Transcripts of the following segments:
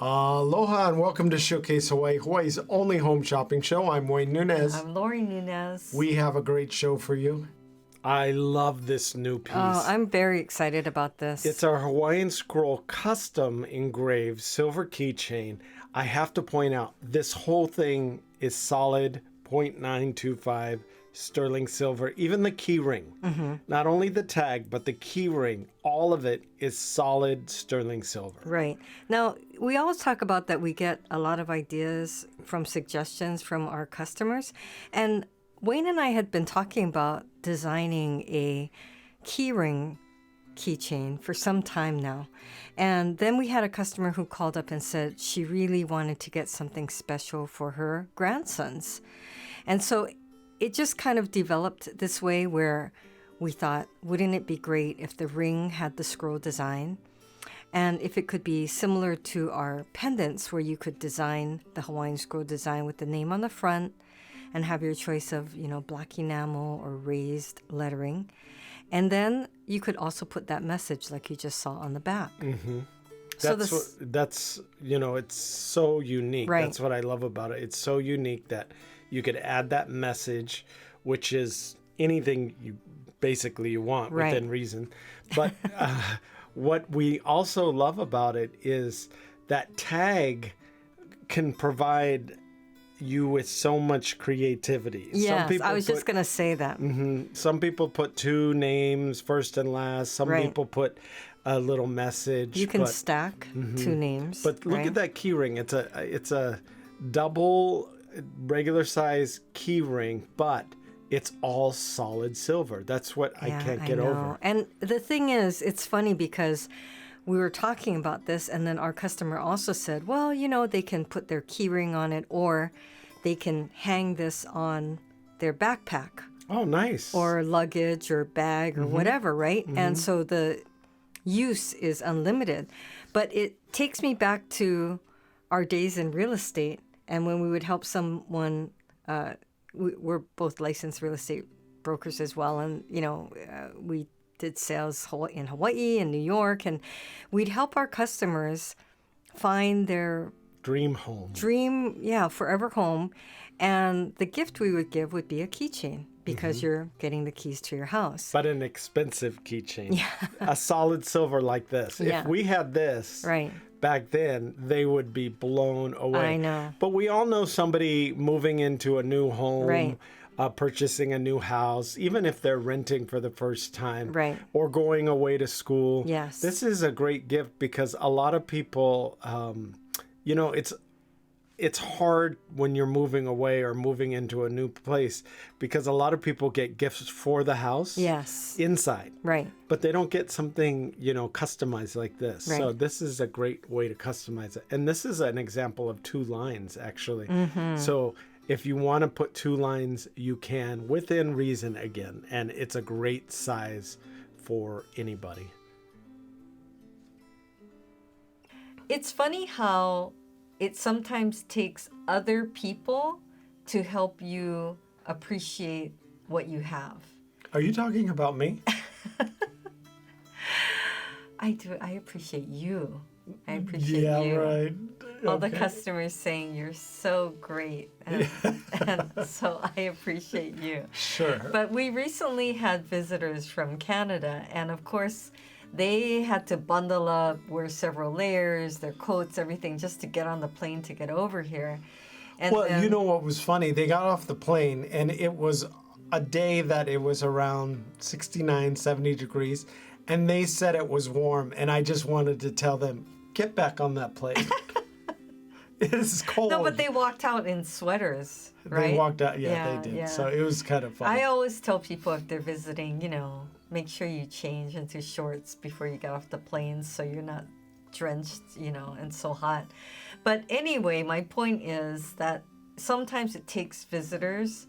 Aloha and welcome to Showcase Hawaii, Hawaii's only home shopping show. I'm Wayne Nunez. I'm Lori Nunez. We have a great show for you. I love this new piece. Oh, I'm very excited about this. It's our Hawaiian Scroll custom engraved silver keychain. I have to point out, this whole thing is solid 0.925 sterling silver. Even the key ring, not only the tag, but the key ring, all of it is solid sterling silver. Right. Now, we always talk about that we get a lot of ideas from suggestions from our customers. And Wayne and I had been talking about designing a key ring keychain for some time now. And then we had a customer who called up and said she really wanted to get something special for her grandsons. And so it just kind of developed this way where we thought, wouldn't it be great if the ring had the scroll design? And if it could be similar to our pendants where you could design the Hawaiian Scroll design with the name on the front and have your choice of, black enamel or raised lettering. And then you could also put that message like you just saw on the back. Mm-hmm. That's it's so unique. Right. That's what I love about it. It's so unique that you could add that message, which is anything you want Right. within reason. But what we also love about it is that tag can provide you with so much creativity. Yes, I was just going to say that. Some people put two names, first and last. Some Right. people put a little message. You can stack two names. But look right? at that key ring. It's a double regular size key ring, but it's all solid silver. That's what I can't get over. And the thing is, it's funny because we were talking about this, and then our customer also said, well, they can put their key ring on it, or they can hang this on their backpack. Oh, nice. Or luggage or bag or whatever, right? And so the use is unlimited. But it takes me back to our days in real estate, and when we would help someone, we're both licensed real estate brokers as well, and, we did sales in Hawaii and New York, and we'd help our customers find their dream home. Forever home. And the gift we would give would be a keychain because you're getting the keys to your house. But an expensive keychain. Yeah. A solid silver like this. Yeah. If we had this back then, they would be blown away. I know. But we all know somebody moving into a new home. Right. Purchasing a new house, even if they're renting for the first time, Right. or going away to school. Yes. This is a great gift because a lot of people, it's hard when you're moving away or moving into a new place because a lot of people get gifts for the house. Yes. Inside. Right. But they don't get something, customized like this. Right. So this is a great way to customize it. And this is an example of 2 lines, actually. So if you want to put 2 lines, you can, within reason again. And it's a great size for anybody. It's funny how it sometimes takes other people to help you appreciate what you have. Are you talking about me? I do. I appreciate you. I appreciate you. Yeah, right. All the customers saying you're so great. And so I appreciate you. Sure. But we recently had visitors from Canada, and of course, they had to bundle up, wear several layers, their coats, everything, just to get on the plane to get over here. And Well, then, you know what was funny? They got off the plane, and it was a day that it was around 69, 70 degrees, and they said it was warm, and I just wanted to tell them, get back on that plane. It is cold. No, but they walked out in sweaters, right? They walked out, they did. Yeah. So it was kind of fun. I always tell people if they're visiting, make sure you change into shorts before you get off the plane so you're not drenched, and so hot. But anyway, my point is that sometimes it takes visitors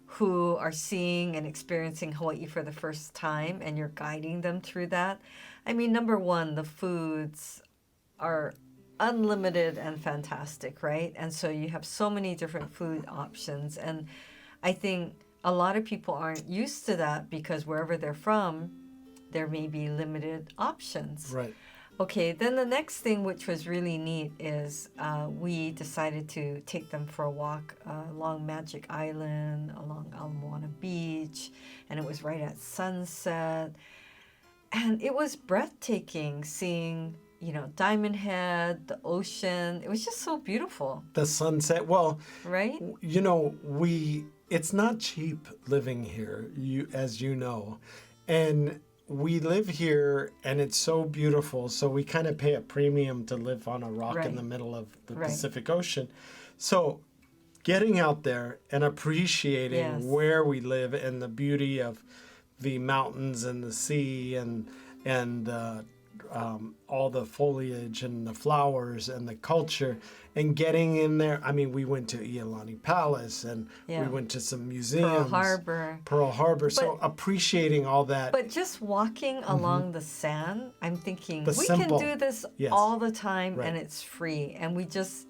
who are seeing and experiencing Hawaii for the first time, and you're guiding them through that. I mean, number one, the foods are unlimited and fantastic, right? And so you have so many different food options. And I think a lot of people aren't used to that because wherever they're from, there may be limited options. Right. Okay, then the next thing, which was really neat, is we decided to take them for a walk along Magic Island, along Ala Moana Beach, and it was right at sunset. And it was breathtaking seeing, Diamond Head, the ocean. It was just so beautiful, The sunset. Well, right? it's not cheap living here, as you know. And we live here and it's so beautiful. So we kind of pay a premium to live on a rock in the middle of the Pacific Ocean. So getting out there and appreciating where we live and the beauty of the mountains and the sea and all the foliage and the flowers and the culture, and getting in there. I mean, we went to Iolani Palace and we went to some museums. Pearl Harbor. So appreciating all that. But just walking along the sand, I'm thinking we simple. can do this all the time and it's free. And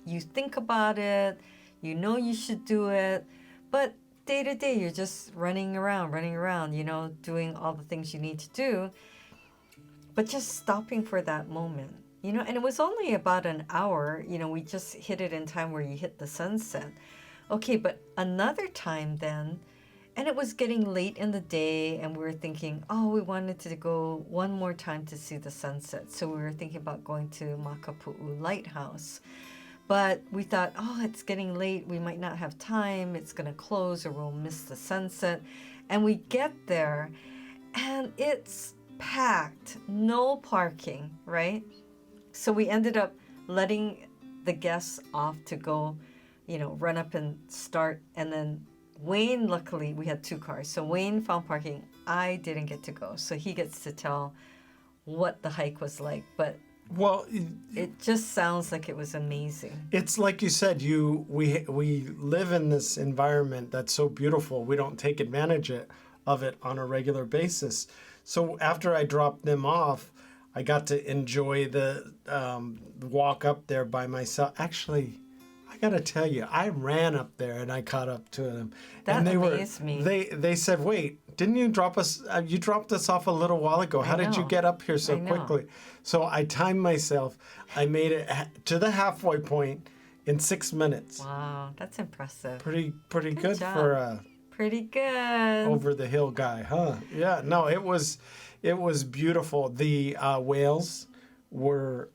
you think about it, you should do it. But day to day, you're just running around, doing all the things you need to do. But just stopping for that moment, and it was only about an hour, we just hit it in time where you hit the sunset. Okay, but another time then, and it was getting late in the day, and we were thinking, we wanted to go one more time to see the sunset. So we were thinking about going to Makapu'u Lighthouse. But we thought, it's getting late. We might not have time. It's going to close or we'll miss the sunset. And we get there and it's packed, no parking, right? So we ended up letting the guests off to go, run up and start. And then Wayne, luckily, we had 2 cars. So Wayne found parking. I didn't get to go. So he gets to tell what the hike was like. But it just sounds like it was amazing. It's like you said, we live in this environment that's so beautiful. We don't take advantage of it on a regular basis. So after I dropped them off, I got to enjoy the walk up there by myself. Actually, I got to tell you, I ran up there and I caught up to them. That amazed me. They said, "Wait, didn't you drop us? You dropped us off a little while ago. How did you get up here so quickly?" So I timed myself. I made it to the halfway point in 6 minutes. Wow, that's impressive. Pretty good job. for a pretty good over the hill guy, huh? Yeah, no, it was beautiful. The whales were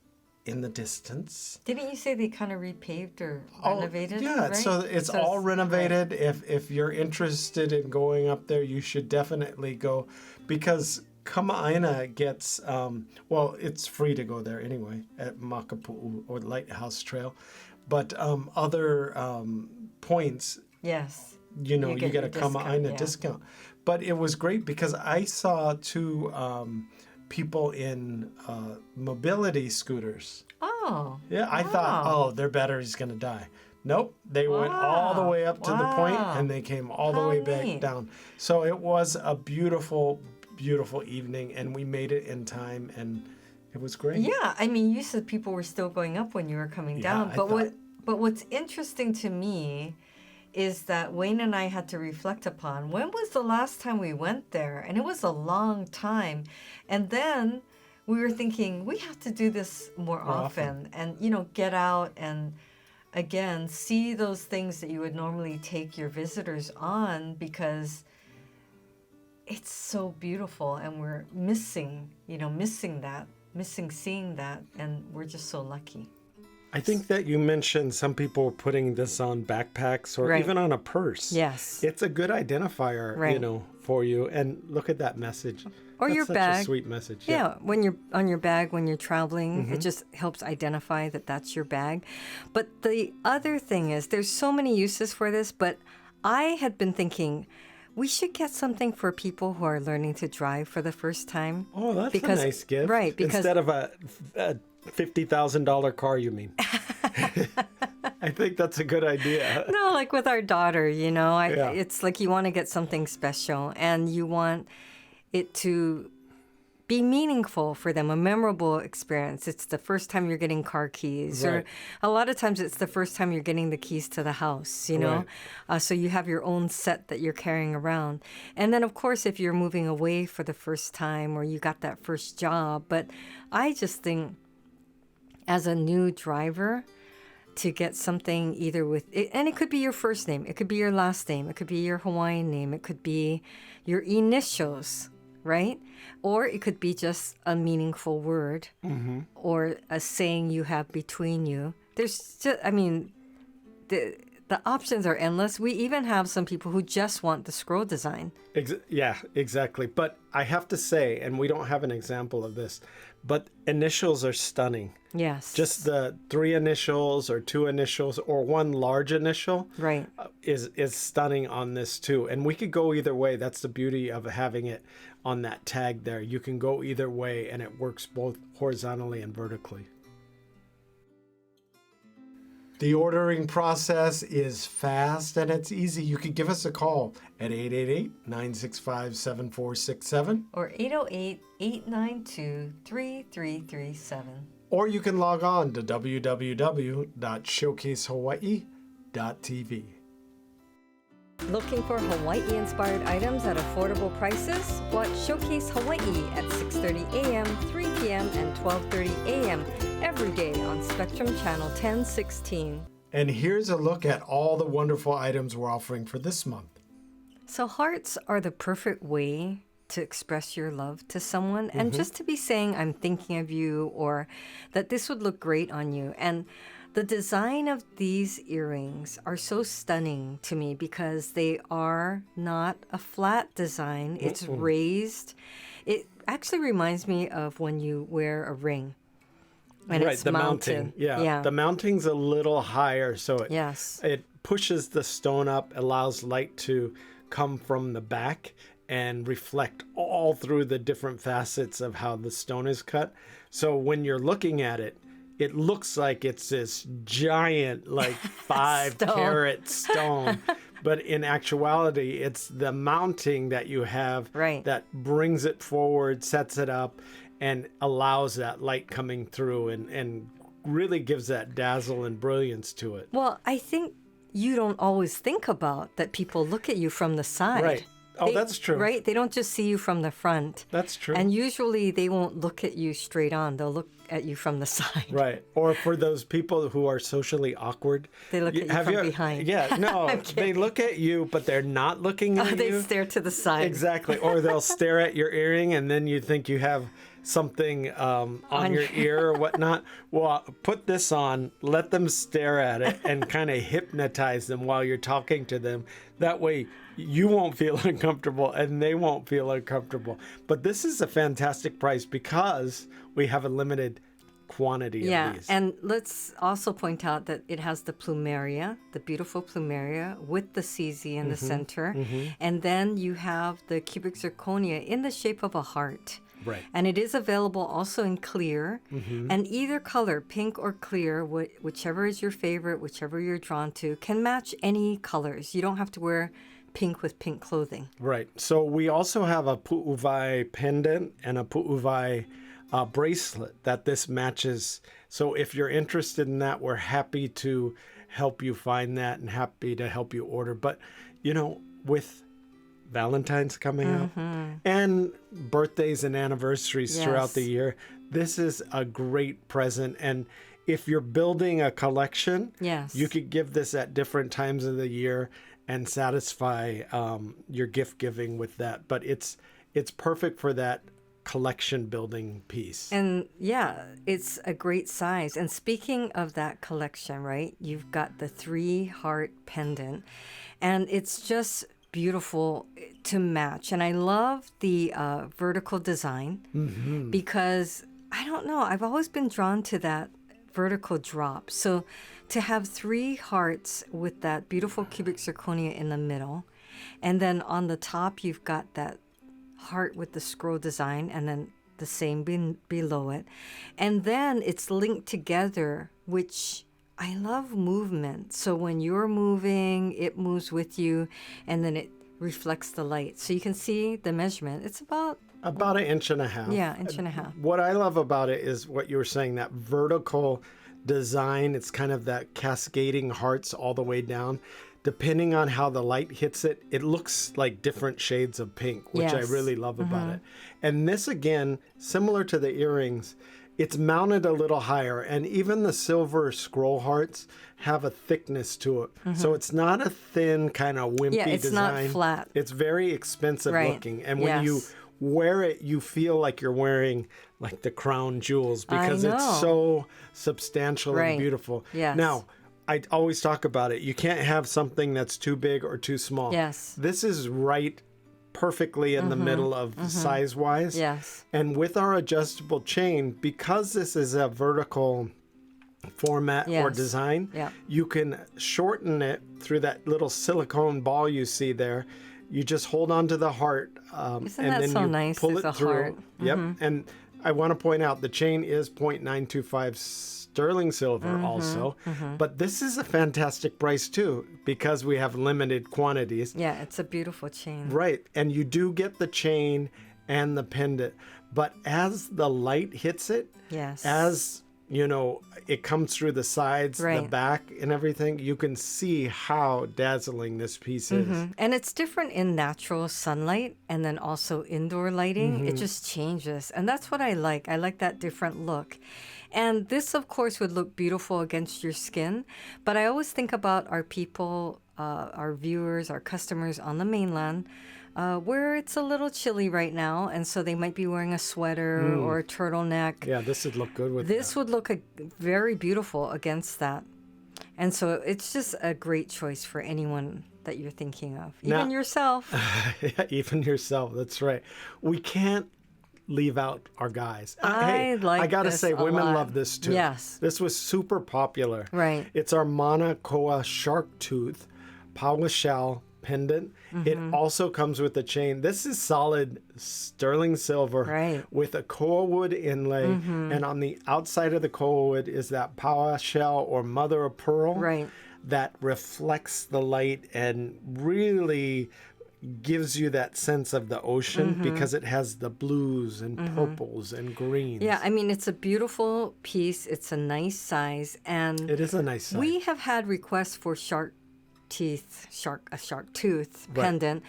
in the distance. Didn't you say they kind of repaved or renovated? Yeah, right? so it's all renovated. Right. If you're interested in going up there, you should definitely go, because Kama'aina gets, it's free to go there anyway at Makapu'u or Lighthouse Trail, but other points. Yes. You get a Kama'aina discount. But it was great because I saw 2 people in mobility scooters. Oh. Yeah, I thought, their battery's going to die. Nope, they went all the way up to the point and they came all the way back down. So it was a beautiful, beautiful evening, and we made it in time, and it was great. Yeah, I mean, you said people were still going up when you were coming down. But what's interesting to me is that Wayne and I had to reflect upon, when was the last time we went there? And it was a long time. And then we were thinking, we have to do this more often. And, get out and, again, see those things that you would normally take your visitors on, because it's so beautiful and we're missing seeing that. And we're just so lucky. I think that you mentioned some people were putting this on backpacks or even on a purse. Yes. It's a good identifier, for you. And look at that message. Or That's your such bag. A sweet message. Yeah, when you're on your bag, when you're traveling, it just helps identify that that's your bag. But the other thing is, there's so many uses for this, but I had been thinking, we should get something for people who are learning to drive for the first time. Oh, that's a nice gift. Right. Because instead of a $50,000 car, you mean? I think that's a good idea. No, like with our daughter, it's like you want to get something special and you want it to be meaningful for them, a memorable experience. It's the first time you're getting car keys, or a lot of times it's the first time you're getting the keys to the house, so you have your own set that you're carrying around. And then, of course, if you're moving away for the first time or you got that first job. But I just think as a new driver to get something either with it, and it could be your first name, it could be your last name, it could be your Hawaiian name, it could be your initials, right? Or it could be just a meaningful word or a saying you have between you. There's just, I mean, the options are endless. We even have some people who just want the scroll design. Yeah, exactly. But I have to say, and we don't have an example of this, but initials are stunning. Yes. Just the 3 initials or 2 initials or 1 large initial right. is stunning on this too. And we could go either way. That's the beauty of having it on that tag there. You can go either way and it works both horizontally and vertically. The ordering process is fast and it's easy. You can give us a call at 888-965-7467. Or 808-892-3337. Or you can log on to www.showcasehawaii.tv. Looking for Hawaii-inspired items at affordable prices? Watch Showcase Hawaii at 6:30 a.m., 3 p.m., and 12:30 a.m. every day on Spectrum Channel 1016. And here's a look at all the wonderful items we're offering for this month. So hearts are the perfect way to express your love to someone and just to be saying, I'm thinking of you, or that this would look great on you. And the design of these earrings are so stunning to me because they are not a flat design. It's raised. It actually reminds me of when you wear a ring. And right, it's the mounted. mounting. Yeah, the mounting's a little higher, so it pushes the stone up, allows light to come from the back and reflect all through the different facets of how the stone is cut. So when you're looking at it, it looks like it's this giant, like 5-carat stone. But in actuality, it's the mounting that you have that brings it forward, sets it up, and allows that light coming through and really gives that dazzle and brilliance to it. Well, I think you don't always think about that people look at you from the side. Right. Oh, that's true. Right? They don't just see you from the front. That's true. And usually they won't look at you straight on. They'll look at you from the side. Right. Or for those people who are socially awkward. They look at you from behind. Yeah, no. They look at you, but they're not looking at you. They stare to the side. Exactly. Or they'll stare at your earring and then you think you have something on your ear or whatnot. Well, put this on, let them stare at it and kind of hypnotize them while you're talking to them. That way you won't feel uncomfortable and they won't feel uncomfortable. But this is a fantastic price because we have a limited quantity of these. Yeah, and let's also point out that it has the plumeria, the beautiful plumeria with the CZ in the center. And then you have the cubic zirconia in the shape of a heart. Right. And it is available also in clear. And either color, pink or clear, whichever is your favorite, whichever you're drawn to, can match any colors. You don't have to wear pink with pink clothing. Right. So we also have a pu'uvai pendant and a pu'uvai bracelet that this matches. So if you're interested in that, we're happy to help you find that and happy to help you order. But, you know, with Valentine's coming up and birthdays and anniversaries throughout the year, this is a great present. And if you're building a collection, you could give this at different times of the year and satisfy your gift giving with that. But it's perfect for that collection building piece. And yeah, it's a great size. And speaking of that collection, right, you've got the 3-heart pendant and it's just beautiful to match. And I love the vertical design because I don't know, I've always been drawn to that vertical drop. So to have 3 hearts with that beautiful cubic zirconia in the middle, and then on the top you've got that heart with the scroll design, and then the same below it, and then it's linked together, which I love movement. So when you're moving, it moves with you, and then it reflects the light. So you can see the measurement. It's about 1.5 inches. Yeah, 1.5 inches. What I love about it is what you were saying, that vertical design. It's kind of that cascading hearts all the way down. Depending on how the light hits it, it looks like different shades of pink, which I really love about it. And this, again, similar to the earrings, it's mounted a little higher, and even the silver scroll hearts have a thickness to it. So it's not a thin kind of wimpy Yeah, it's design. not flat. It's very expensive Right. looking. And when you Yes. wear it, you feel like you're wearing like the crown jewels because I it's know. so substantial and Right. beautiful. Yes. Now, I always talk about it. You can't have something that's too big or too small. Yes. This is right perfectly in the middle of size-wise. Yes. And with our adjustable chain, because this is a vertical format or Yes. design, Yeah. you can shorten it through that little silicone ball you see there. You just hold on to the heart, Isn't and that then so you nice? pull It's it a through. heart. Yep. And I want to point out the chain is 0.925 sterling silver also, but this is a fantastic price too because we have limited quantities. Yeah, it's a beautiful chain. Right. And you do get the chain and the pendant, but as the light hits it, Yes. as you know, it comes through the sides, the Right. back, and everything, you can see how dazzling this piece is. And it's different in natural sunlight and then also indoor lighting. It just changes. And that's what I like. I like that different look. And this, of course, would look beautiful against your skin. But I always think about our people, our viewers, our customers on the mainland, where it's a little chilly right now. And so they might be wearing a sweater or a turtleneck. Yeah, this would look good with This would look very beautiful against that. And so it's just a great choice for anyone that you're thinking of, even Now- yourself. that. Even yourself, that's right. We can't leave out our guys. I like I gotta this say, a women lot. love this too. Yes. This was super popular. Right. It's our Mana Koa shark tooth paua shell pendant. It also comes with a chain. This is solid sterling silver Right. with a koa wood inlay. And on the outside of the koa wood is that paua shell or mother of pearl Right. that reflects the light and really gives you that sense of the ocean because it has the blues and purples and greens. Yeah, I mean, it's a beautiful piece. It's a nice size. And It is a nice size. we have had requests for a shark tooth Right. pendant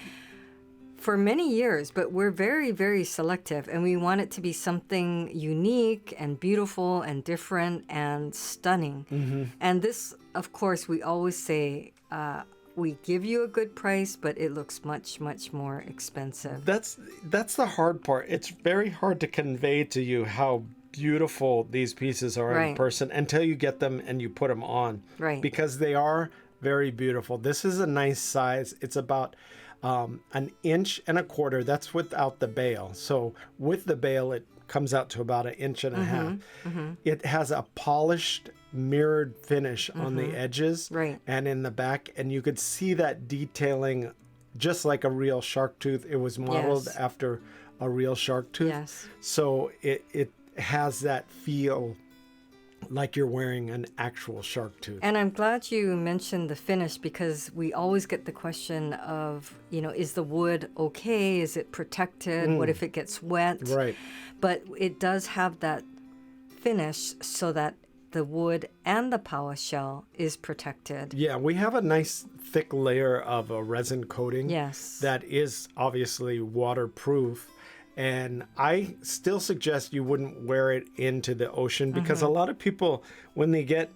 for many years, but we're very, very selective, and we want it to be something unique and beautiful and different and stunning. And this, of course, we always say, we give you a good price, but it looks much, much more expensive. That's the hard part. It's very hard to convey to you how beautiful these pieces are in Right. person until you get them and you put them on. Right. Because they are very beautiful. This is a nice size. It's about 1.25 inches. That's without the bail. So with the bail, it comes out to about 1.5 inches. It has a polished mirrored finish on the edges Right. and in the back, and you could see that detailing just like a real shark tooth. It was modeled Yes. after a real shark tooth. Yes. So it has that feel like you're wearing an actual shark tooth. And I'm glad you mentioned the finish because we always get the question of, is the wood okay? Is it protected? What if it gets wet? Right. But it does have that finish so that the wood and the paua shell is protected. Yeah, we have a nice thick layer of a resin coating Yes. that is obviously waterproof. And I still suggest you wouldn't wear it into the ocean because a lot of people, when they get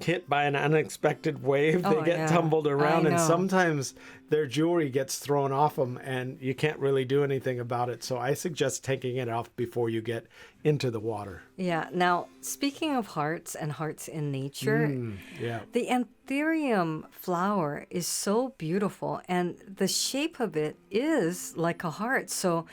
hit by an unexpected wave, they Oh, get yeah. tumbled around, I and know. sometimes their jewelry gets thrown off them and you can't really do anything about it. So I suggest taking it off before you get into the water. Yeah. Now, speaking of hearts and hearts in nature, Yeah. the anthurium flower is so beautiful, and the shape of it is like a heart. So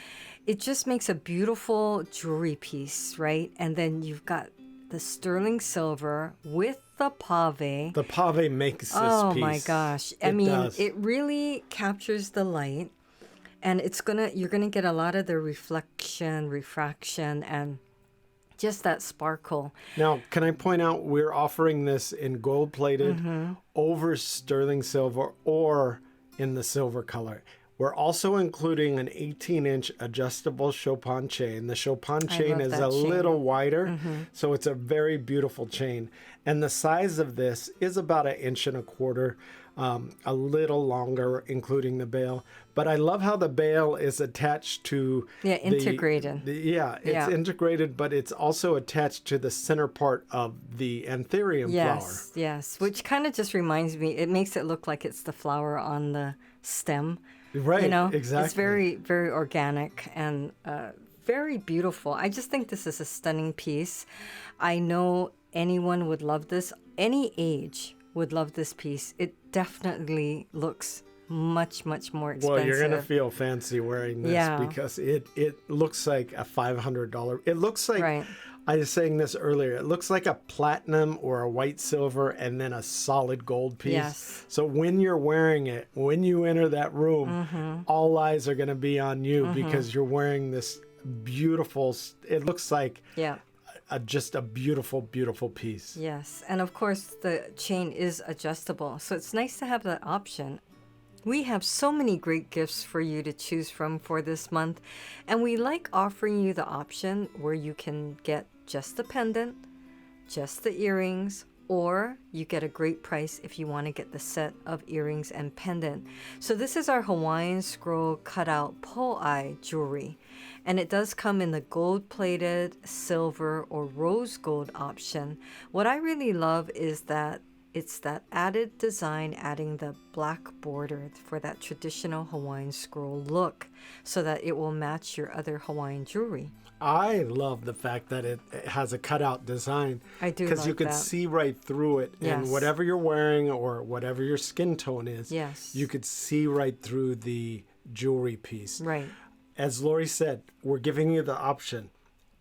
it just makes a beautiful jewelry piece, right? And then you've got the sterling silver with the pave. The pave makes this Oh piece. my gosh. I It mean, does. it really captures the light, and you're gonna get a lot of the refraction, and just that sparkle. Now, can I point out we're offering this in gold plated over sterling silver or in the silver color. We're also including an 18-inch adjustable Chopin chain. The Chopin chain love is that a chain. little wider, so it's a very beautiful chain. And the size of this is about 1.25 inches. a little longer, including the bail. But I love how the bail is attached to integrated. It's integrated, but it's also attached to the center part of the anthurium flower. Yes, which kind of just reminds me, it makes it look like it's the flower on the stem. Right, exactly. It's very, very organic and very beautiful. I just think this is a stunning piece. I know anyone would love this. Any age would love this piece. It definitely looks much, much more expensive. Well, you're going to feel fancy wearing this because it looks like a $500. It looks like, right. I was saying this earlier, it looks like a platinum or a white silver and then a solid gold piece. Yes. So when you're wearing it, when you enter that room, all eyes are going to be on you because you're wearing this beautiful, it looks like just a beautiful, beautiful piece. Yes. And of course, the chain is adjustable. So it's nice to have that option. We have so many great gifts for you to choose from for this month. And we like offering you the option where you can get just the pendant, just the earrings, or you get a great price if you want to get the set of earrings and pendant. So this is our Hawaiian Scroll cutout po'ai jewelry. And it does come in the gold-plated, silver, or rose gold option. What I really love is that it's that added design, adding the black border for that traditional Hawaiian Scroll look so that it will match your other Hawaiian jewelry. I love the fact that it has a cutout design. I do, because you could see right through it. Yes. And whatever you're wearing or whatever your skin tone is, you could see right through the jewelry piece. Right. As Lori said, we're giving you the option.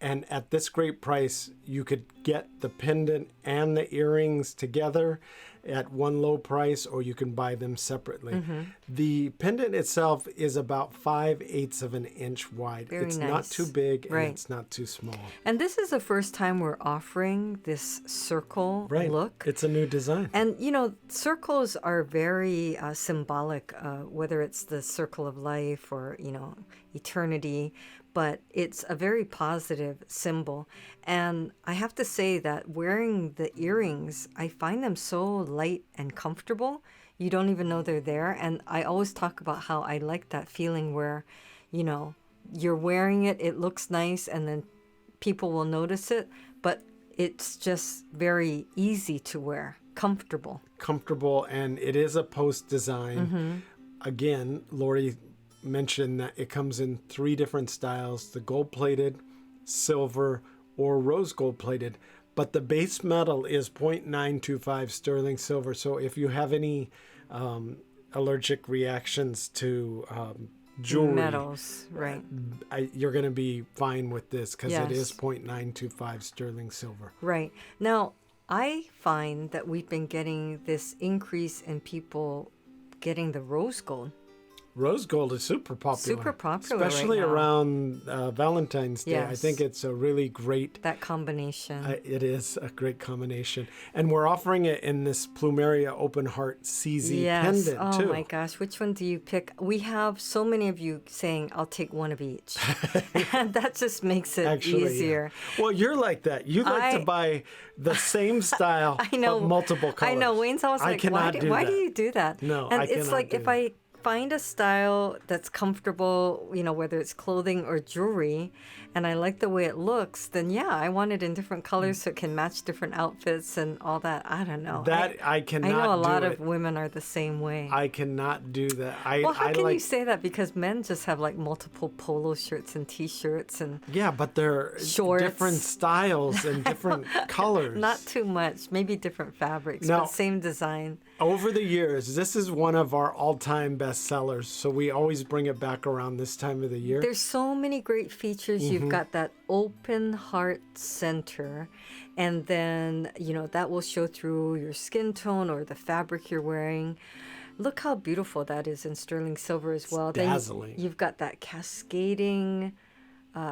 And at this great price, you could get the pendant and the earrings together at one low price, or you can buy them separately. The pendant itself is about 5/8 of an inch wide. Very it's nice. not too big and it's not too small. And this is the first time we're offering this circle look. It's a new design. And, you know, circles are very symbolic, whether it's the circle of life or, you know, eternity. But it's a very positive symbol. And I have to say that wearing the earrings, I find them so light and comfortable. You don't even know they're there. And I always talk about how I like that feeling where, you know, you're wearing it, it looks nice, and then people will notice it. But it's just very easy to wear, comfortable. Comfortable, and it is a post design. Again, Lori mentioned that it comes in 3 different styles: the gold plated, silver, or rose gold plated. But the base metal is 0.925 sterling silver. So if you have any allergic reactions to jewelry, metals, right? You're going to be fine with this because it is 0.925 sterling silver. Right. Now, I find that we've been getting this increase in people getting the rose gold. Rose gold is super popular. Super popular, especially right now. Around Valentine's Day. I Yes. think it's a really great. That combination. It is a great combination, and we're offering it in this Plumeria Open Heart CZ pendant too. Oh my gosh, which one do you pick? We have so many of you saying, "I'll take one of each," and that just makes it easier. Yeah. Well, you're like that. You like to buy the same style, but multiple colors. I know. Wayne's always like, "Why do you do that?" No, and I it's cannot like do if that. I find a style that's comfortable, you know, whether it's clothing or jewelry, and I like the way it looks, then I want it in different colors so it can match different outfits and all that. I don't know. I cannot. I know a lot do of women are the same way. I cannot do that. Well, how can you say that? Because men just have like multiple polo shirts and T-shirts and but they're shorts. Different styles and different colors. Not too much, maybe different fabrics, but same design. Over the years, this is one of our all-time best sellers, so we always bring it back around this time of the year. There's so many great features. You've got that open heart center, and then, you know, that will show through your skin tone or the fabric you're wearing. Look how beautiful that is in sterling silver as well. It's dazzling. Then you've got that cascading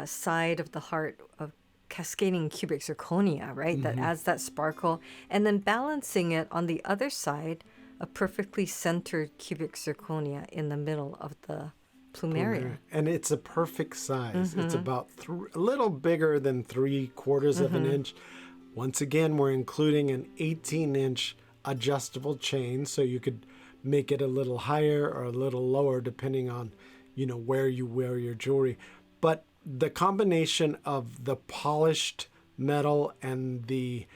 side of the heart of cascading cubic zirconia, right? That adds that sparkle. And then balancing it on the other side, a perfectly centered cubic zirconia in the middle of the plumeria. And it's a perfect size. It's about a little bigger than 3/4 of an inch. Once again, we're including an 18-inch adjustable chain, so you could make it a little higher or a little lower depending on, where you wear your jewelry. But the combination of the polished metal and the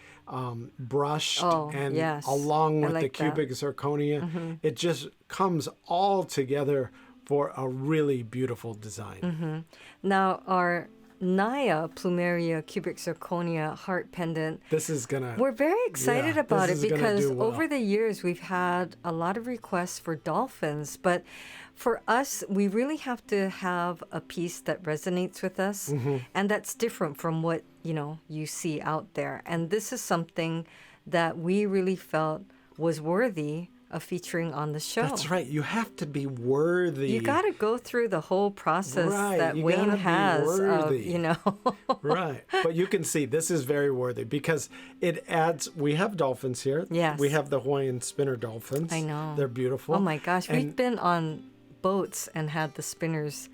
brushed and yes. along I with the like that. cubic zirconia, it just comes all together for a really beautiful design. Now, our Naya Plumeria Cubic Zirconia heart pendant, This is gonna. we're very excited about this it is gonna because do well. over the years we've had a lot of requests for dolphins, but for us, we really have to have a piece that resonates with us and that's different from what, you see out there. And this is something that we really felt was worthy of featuring on the show. That's right. You have to be worthy. You got to go through the whole process Right, that you Wayne gotta be has worthy. of, Right. But you can see this is very worthy because it adds, we have dolphins here. Yes. We have the Hawaiian spinner dolphins. I know. They're beautiful. Oh my gosh, we've And been on boats and had the spinners,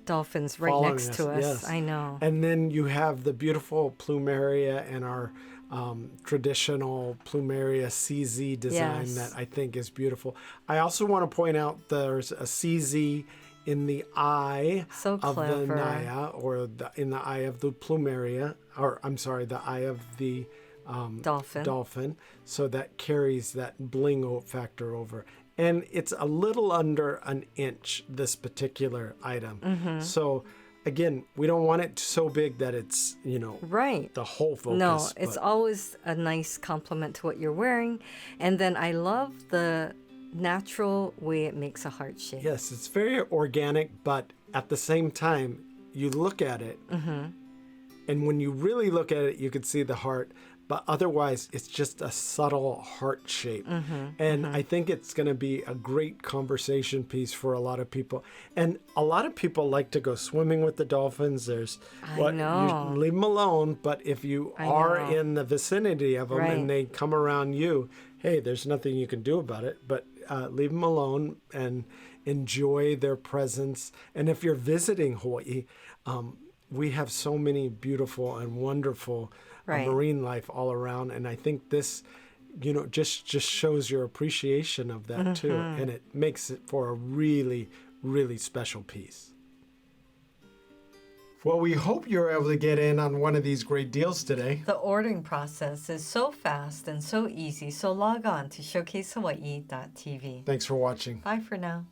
dolphins right following next to us. yes. I know. And then you have the beautiful plumeria and our traditional plumeria CZ design Yes. that I think is beautiful. I also want to point out there's a CZ in the eye So of the clever. Naya, or in the eye of the plumeria, or I'm sorry, the eye of the Dolphin. so that carries that bling factor over. And it's a little under an inch, this particular item. So again, we don't want it so big that it's, Right. the whole focus. No, it's but always a nice compliment to what you're wearing. And then I love the natural way it makes a heart shape. yes, it's very organic, but at the same time, you look at it, and when you really look at it, you can see the heart. But otherwise, it's just a subtle heart shape. And I think it's going to be a great conversation piece for a lot of people. And a lot of people like to go swimming with the dolphins. There's know. you leave them alone. But if you are know. in the vicinity of them Right. and they come around you, hey, there's nothing you can do about it. But leave them alone and enjoy their presence. And if you're visiting Hawaii, we have so many beautiful and wonderful Right. marine life all around, and I think this just shows your appreciation of that too, and it makes it for a really, really special piece. Well, we hope you're able to get in on one of these great deals today. The ordering process is so fast and so easy, so log on to showcasehawaii.tv. Thanks for watching. Bye for now.